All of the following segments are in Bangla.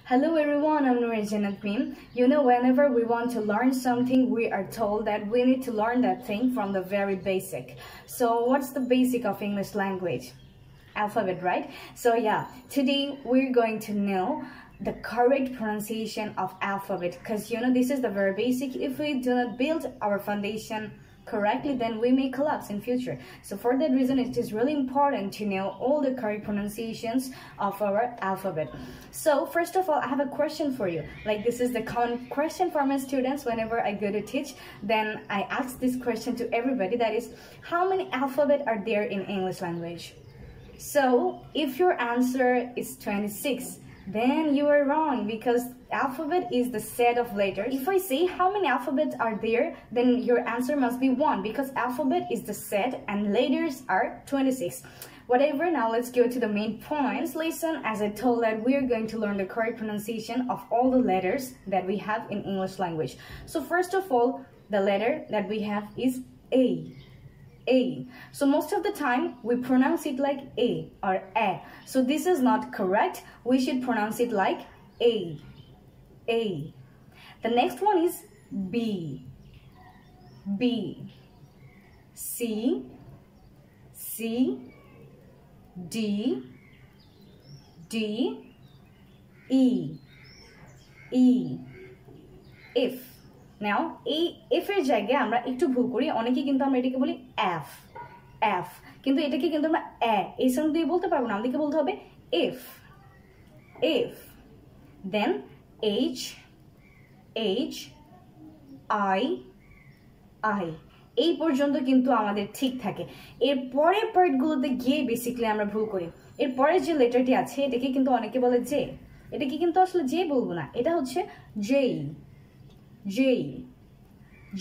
Hello everyone, I'm Noor Janat Mim. You know, whenever we want to learn something, we are told that we need to learn that thing from the very basic. So what's the basic of English language? Alphabet, right? So yeah, today we're going to know the correct pronunciation of alphabet, because you know this is the very basic. If we do not build our foundation correctly, then we may collapse in future. So for that reason, it is really important to know all the correct pronunciations of our alphabet. So first of all, I have a question for you. Like, this is the common question for my students whenever I go to teach. Then I ask this question to everybody, that is, how many alphabet are there in English language? So if your answer is 26, then you are wrong, because alphabet is the set of letters. If I say how many alphabets are there, then your answer must be 1, because alphabet is the set and letters are 26. Whatever, now let's go to the main points. Listen, as I told that we are going to learn the correct pronunciation of all the letters that we have in English language. So first of all, the letter that we have is A. A. So most of the time we pronounce it like A or A. So this is not correct. We should pronounce it like A. A. The next one is B. B. C. C. D. D. E. E. If. Now if এর জায়গায় আমরা একটু ভুল করি, অনেকেই কিন্তু আমরা এটাকে বলি f f, কিন্তু এটাকে কিন্তু আমরা এই সাউন্ড দিয়ে বলতে পারবো না, আমাদেরকে বলতে হবে if then h i এই পর্যন্ত কিন্তু আমাদের ঠিক থাকে। এর পরের পার্টগুলোতে গিয়ে বেসিক্যালি আমরা ভুল করি। এর পরের যে লেটারটি আছে এটাকে কিন্তু অনেকে বলে জে, এটাকে কিন্তু আসলে জে বলবো না, এটা হচ্ছে জে। J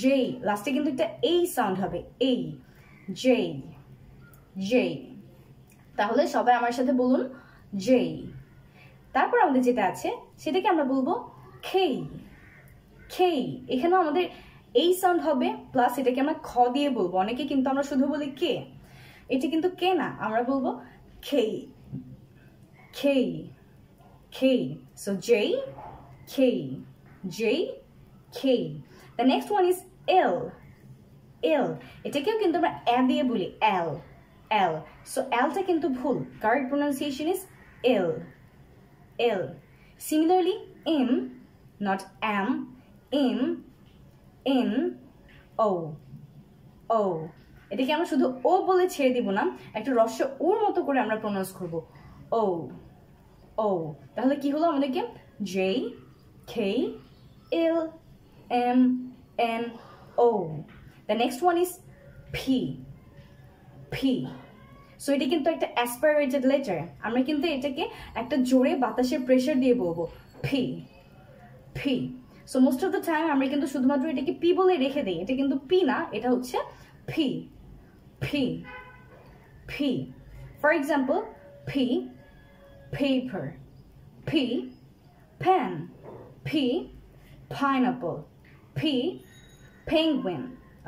J লাস্টে কিন্তু একটা এই সাউন্ড হবে, এই J J। তাহলে সবাই আমার সাথে বলুন J। তারপর আমাদের যেটা আছে সেটাকে আমরা বলবো K K। এখানেও আমাদের এই সাউন্ড হবে, প্লাস এটাকে আমরা খ দিয়ে বলবো। অনেকে কিন্তু আমরা শুধু বলি কে, এটা কিন্তু কে না, আমরা বলবো K K K। So J K J K. The next one is L. L. এটাকেও কিন্তু আমরা এ দিয়ে বলি, L L. So L টা কিন্তু ভুল, correct pronunciation is L L. Similarly M, not M, M N O O. এটাকে আমরা শুধু ও বলে ছেড়ে দিব না, একটা রস্য ওর মতো করে আমরা প্রনাউন্স করব, O O। তাহলে কি হলো আমাদেরকে J K L M N O. The next one is P P. So এটা কিন্তু একটা aspirated letter, আমরা কিন্তু এটাকে একটা জোরে বাতাসের প্রেসার দিয়ে বলবো P P. So most of the time আমরা কিন্তু শুধুমাত্র এটাকে P বলে রেখে দেই, এটা কিন্তু P না, এটা হচ্ছে P P P. For example, P paper, P pen, P pineapple, P penguin.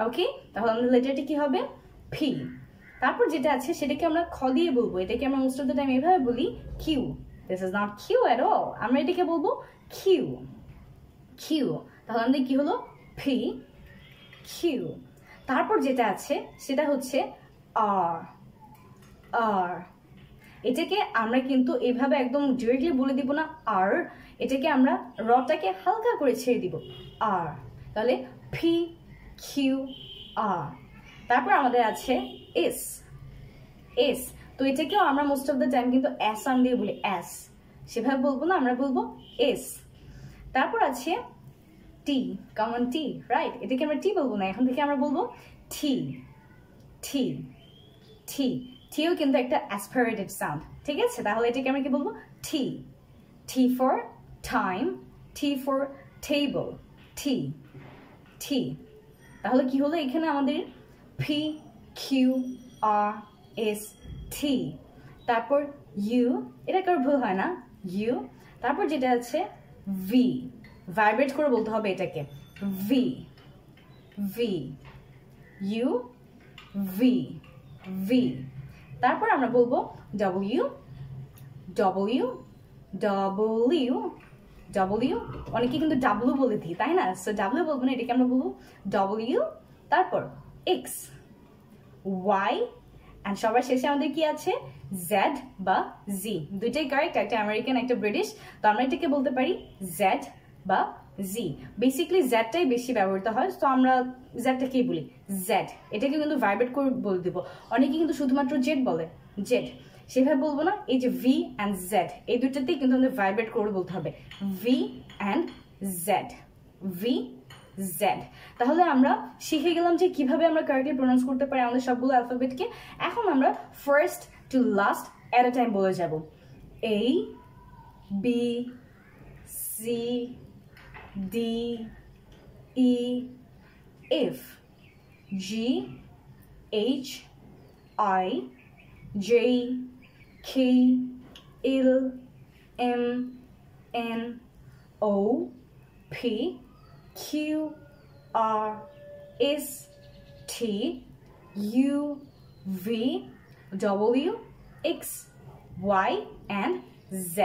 ওকে, তাহলে আমাদের লেটারটি কি হবে P। তারপর যেটা আছে সেটাকে আমরা খ দিয়ে বলবো, এটাকে আমরা মোস্ট অফ দ্য টাইম এভাবে বলি Q. This is not Q at all. আমরা এটাকে বলবো Q Q। তাহলে আমাদের কি হলো P Q। তারপর যেটা আছে সেটা হচ্ছে R R। এটাকে আমরা কিন্তু এভাবে একদম ডিরেক্টলি বলে দিব না আর, এটাকে আমরা রটাকে হালকা করে ছেড়ে দিব আর। তাহলে P Q R। তারপর আমাদের আছে S S। তো এটাকেও আমরা মোস্ট অফ দ্য টাইম কিন্তু এস সাউন্ড দিয়ে বলি, এস, সেভাবে বলবো না, আমরা বলবো এস। তারপর আছে T, কমন T, রাইট? এটাকে আমরা টি বলবো না, এখন থেকে আমরা বলবো T T T। টিও কিন্তু একটা অ্যাসপিরেটেড সাউন্ড, ঠিক আছে? তাহলে এটাকে আমরা কি বলবো T T for time, T for table, T T। তাহলে কি হলো এখানে আমাদের P Q R S T। তারপর U, এটা কারো ভুল হয় না, U। তারপর যেটা আছে V, ভাইব্রেট করে বলতে হবে এটাকে V V U V V। তারপর আমরা বলবো W W W W, অনেকে কিন্তু W বলে দিই, তাই না? সো W বলবো না, এটাকে আমরা বলবো W, তারপর X, Y, and সবার শেষে আমাদের কি আছে? Z বা Z। দুইটাই কারেক্ট, একটা আমেরিকান একটা ব্রিটিশ। তো আমরা এটাকে বলতে পারি Z বা Z। বেসিক্যালি জেডটাই বেশি ব্যবহৃত হয়, তো আমরা জেডটাকেই বলি জেড। এটাকে কিন্তু ভাইব্রেট করে বলে দিব। অনেকে কিন্তু শুধুমাত্র জেড বলে, জেড, সেভাবে বলবো না। এই যে ভি অ্যান্ড জেড, এই দুইটাতেই কিন্তু আমাদের ভাইব্রেট করে বলতে হবে, V and Z, V Z. তাহলে আমরা শিখে গেলাম যে কিভাবে আমরা কারেক্টলি প্রোনাউন্স করতে পারি আমাদের সবগুলো অ্যালফাবেটকে। এখন আমরা first to last at a time বলে যাব। A, B, C, D, E, F, G, H, I, J, K, L, M, N, O, P, Q, R, S, T, U, V, W, X, Y, and Z.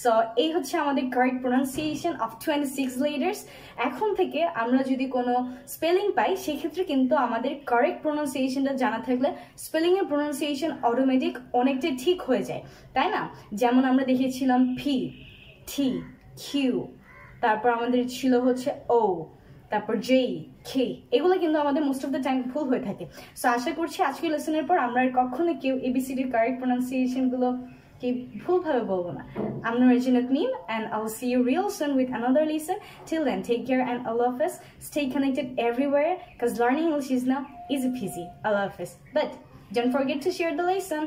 So এই হচ্ছে আমাদের কারেক্ট প্রোনাউন্সিয়েশন অফ 26 লেটার্স। এখন থেকে আমরা যদি কোনো স্পেলিং পাই, সেক্ষেত্রে কিন্তু আমাদের কারেক্ট প্রোনাউন্সিয়েশনটা জানা থাকলে স্পেলিংয়ের প্রোনাউন্সিয়েশন অটোমেটিক অনেকটাই ঠিক হয়ে যায়, তাই না? যেমন আমরা দেখেছিলাম পি, টি, কিউ, তারপর আমাদের ছিল হচ্ছে ও, তারপর জে, কে, এগুলো কিন্তু আমাদের মোস্ট অফ দ্য টাইম ভুল হয়ে থাকে। সো আশা করছি আজকের লেসনের পর আমরা কখনো কেউ এবিসিডির কারেক্ট প্রোনাউন্সিয়েশনগুলো কি ভুলভাবে বলবো না। I'm Nurajin Atmim, and I'll see you real soon with another lesson. Till then, take care and Allah Hafiz. Stay connected everywhere, because learning English is now easy peasy. Allah Hafiz. But don't forget to share the lesson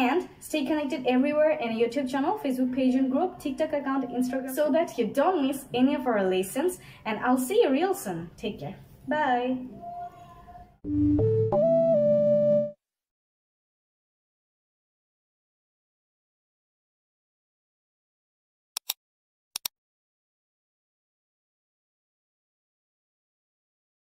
and stay connected everywhere in a YouTube channel, Facebook page and group, TikTok account, Instagram, so that you don't miss any of our lessons. And I'll see you real soon. Take care. Bye.